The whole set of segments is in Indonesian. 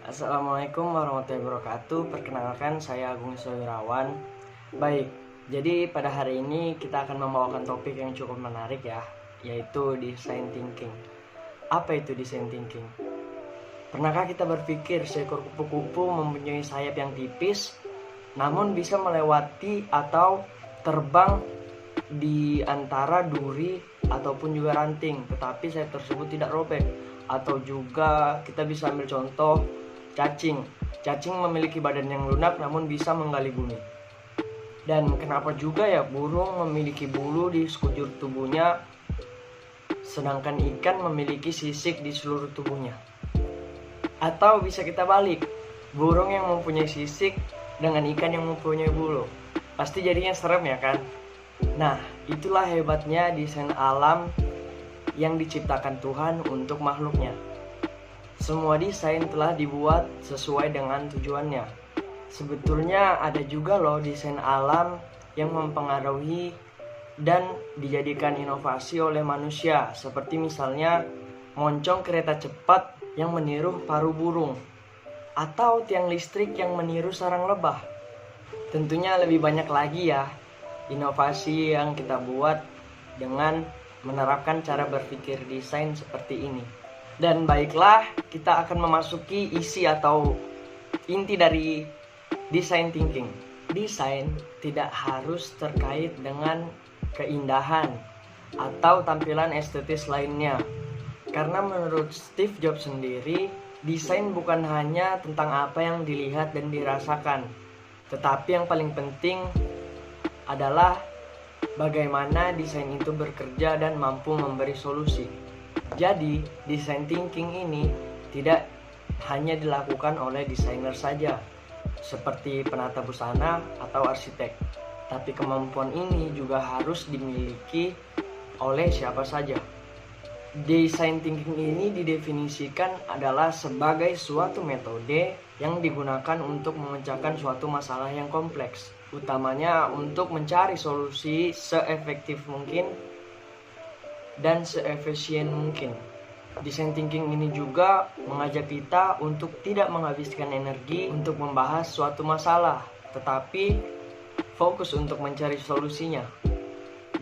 Assalamualaikum warahmatullahi wabarakatuh. Perkenalkan, saya Agung Iswawirawan. Baik, jadi pada hari ini kita akan membawakan topik yang cukup menarik ya, yaitu design thinking. Apa itu design thinking? Pernahkah kita berpikir seekor kupu-kupu mempunyai sayap yang tipis, namun bisa melewati atau terbang di antara duri ataupun juga ranting, tetapi sayap tersebut tidak robek? Atau juga kita bisa ambil contoh cacing. Cacing memiliki badan yang lunak namun bisa menggali bumi. Dan kenapa juga ya burung memiliki bulu di sekujur tubuhnya, sedangkan ikan memiliki sisik di seluruh tubuhnya? Atau bisa kita balik, burung yang mempunyai sisik dengan ikan yang mempunyai bulu. Pasti jadinya serem ya kan? Nah, itulah hebatnya desain alam yang diciptakan Tuhan untuk makhluknya. Semua desain telah dibuat sesuai dengan tujuannya. Sebetulnya ada juga loh desain alam yang mempengaruhi dan dijadikan inovasi oleh manusia, seperti misalnya moncong kereta cepat yang meniru paruh burung, atau tiang listrik yang meniru sarang lebah. Tentunya lebih banyak lagi ya inovasi yang kita buat dengan menerapkan cara berpikir desain seperti ini. Dan baiklah, kita akan memasuki isi atau inti dari design thinking. Desain tidak harus terkait dengan keindahan atau tampilan estetis lainnya. Karena menurut Steve Jobs sendiri, desain bukan hanya tentang apa yang dilihat dan dirasakan, tetapi yang paling penting adalah bagaimana desain itu bekerja dan mampu memberi solusi. Jadi, design thinking ini tidak hanya dilakukan oleh desainer saja, seperti penata busana atau arsitek, tapi kemampuan ini juga harus dimiliki oleh siapa saja. Design thinking ini didefinisikan adalah sebagai suatu metode yang digunakan untuk memecahkan suatu masalah yang kompleks, utamanya untuk mencari solusi seefektif mungkin dan seefisien mungkin. Design thinking ini juga mengajak kita untuk tidak menghabiskan energi untuk membahas suatu masalah, tetapi fokus untuk mencari solusinya.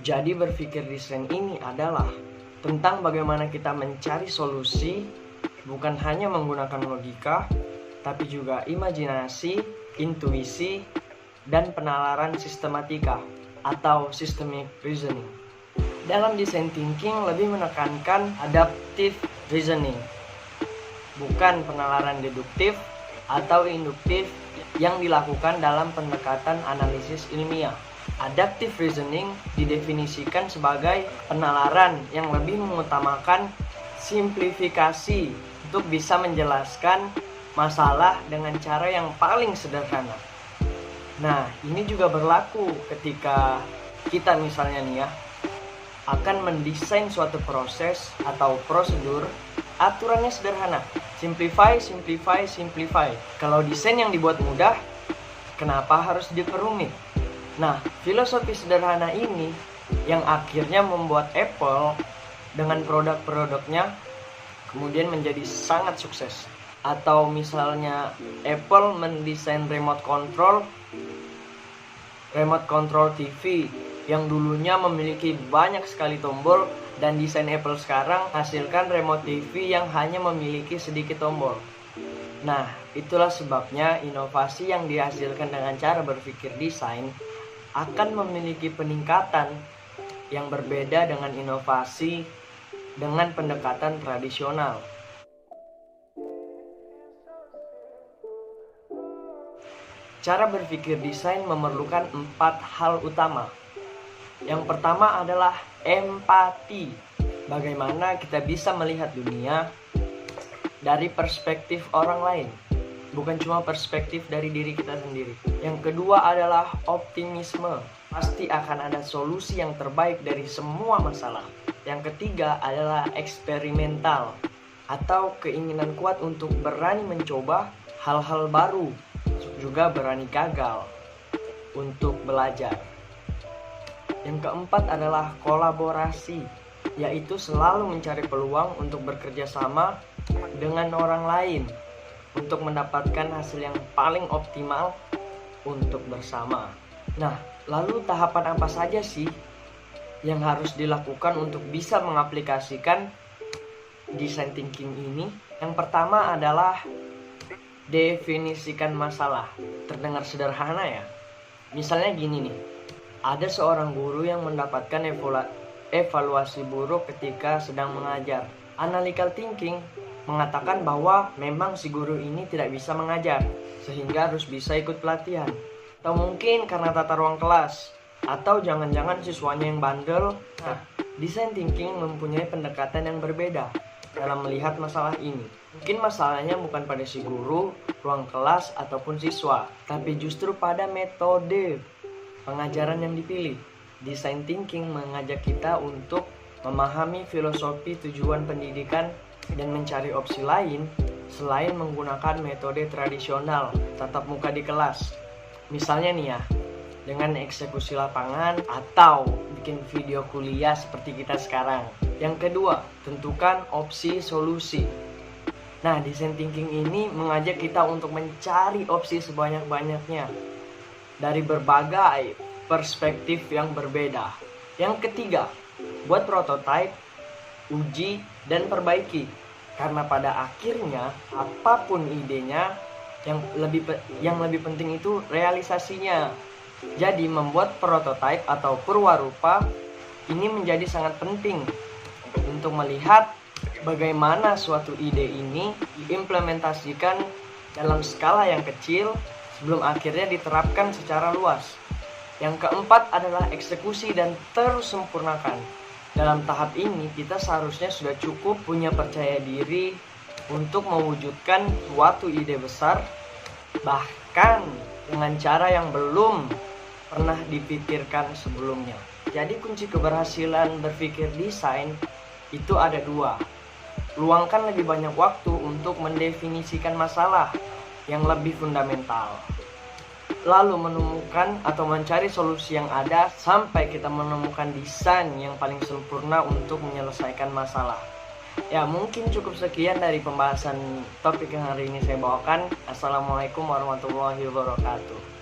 Jadi berpikir desain ini adalah tentang bagaimana kita mencari solusi, bukan hanya menggunakan logika, tapi juga imajinasi, intuisi, dan penalaran sistematika atau systemic reasoning. Dalam design thinking lebih menekankan adaptive reasoning, bukan penalaran deduktif atau induktif yang dilakukan dalam pendekatan analisis ilmiah. Adaptive reasoning didefinisikan sebagai penalaran yang lebih mengutamakan simplifikasi untuk bisa menjelaskan masalah dengan cara yang paling sederhana. Nah, ini juga berlaku ketika kita misalnya nih ya akan mendesain suatu proses atau prosedur. Aturannya sederhana, simplify, simplify, simplify. Kalau desain yang dibuat mudah, kenapa harus diperumit? Nah, filosofi sederhana ini yang akhirnya membuat Apple dengan produk-produknya kemudian menjadi sangat sukses. Atau misalnya Apple mendesain remote control TV yang dulunya memiliki banyak sekali tombol, dan desain Apple sekarang hasilkan remote TV yang hanya memiliki sedikit tombol. Nah, itulah sebabnya inovasi yang dihasilkan dengan cara berpikir desain akan memiliki peningkatan yang berbeda dengan inovasi dengan pendekatan tradisional. Cara berpikir desain memerlukan 4 hal utama. Yang pertama adalah empati. Bagaimana kita bisa melihat dunia dari perspektif orang lain, bukan cuma perspektif dari diri kita sendiri. Yang kedua adalah optimisme. Pasti akan ada solusi yang terbaik dari semua masalah. Yang ketiga adalah eksperimental, atau keinginan kuat untuk berani mencoba hal-hal baru, juga berani gagal untuk belajar. Yang keempat adalah kolaborasi, yaitu selalu mencari peluang untuk bekerja sama dengan orang lain untuk mendapatkan hasil yang paling optimal untuk bersama. Nah, lalu tahapan apa saja sih yang harus dilakukan untuk bisa mengaplikasikan design thinking ini? Yang pertama adalah definisikan masalah. Terdengar sederhana ya. Misalnya gini nih, ada seorang guru yang mendapatkan evaluasi buruk ketika sedang mengajar. Analytical thinking mengatakan bahwa memang si guru ini tidak bisa mengajar, sehingga harus bisa ikut pelatihan. Atau mungkin karena tata ruang kelas, atau jangan-jangan siswanya yang bandel. Nah, design thinking mempunyai pendekatan yang berbeda dalam melihat masalah ini. Mungkin masalahnya bukan pada si guru, ruang kelas, ataupun siswa, tapi justru pada metode pengajaran yang dipilih. Design thinking mengajak kita untuk memahami filosofi tujuan pendidikan dan mencari opsi lain selain menggunakan metode tradisional tatap muka di kelas. Misalnya nih ya, dengan eksekusi lapangan atau bikin video kuliah seperti kita sekarang. Yang kedua, tentukan opsi solusi. Nah, design thinking ini mengajak kita untuk mencari opsi sebanyak-banyaknya dari berbagai perspektif yang berbeda. Yang ketiga, buat prototipe, uji, dan perbaiki. Karena pada akhirnya, apapun idenya, yang lebih penting itu realisasinya. Jadi, membuat prototipe atau purwarupa ini menjadi sangat penting untuk melihat bagaimana suatu ide ini diimplementasikan dalam skala yang kecil sebelum akhirnya diterapkan secara luas. Yang keempat adalah eksekusi dan terus sempurnakan. Dalam tahap ini kita seharusnya sudah cukup punya percaya diri untuk mewujudkan suatu ide besar, bahkan dengan cara yang belum pernah dipikirkan sebelumnya. Jadi kunci keberhasilan berpikir desain itu ada dua. Luangkan lebih banyak waktu untuk mendefinisikan masalah yang lebih fundamental, lalu menemukan atau mencari solusi yang ada sampai kita menemukan desain yang paling sempurna untuk menyelesaikan masalah. Ya, mungkin cukup sekian dari pembahasan topik yang hari ini saya bawakan. Assalamualaikum warahmatullahi wabarakatuh.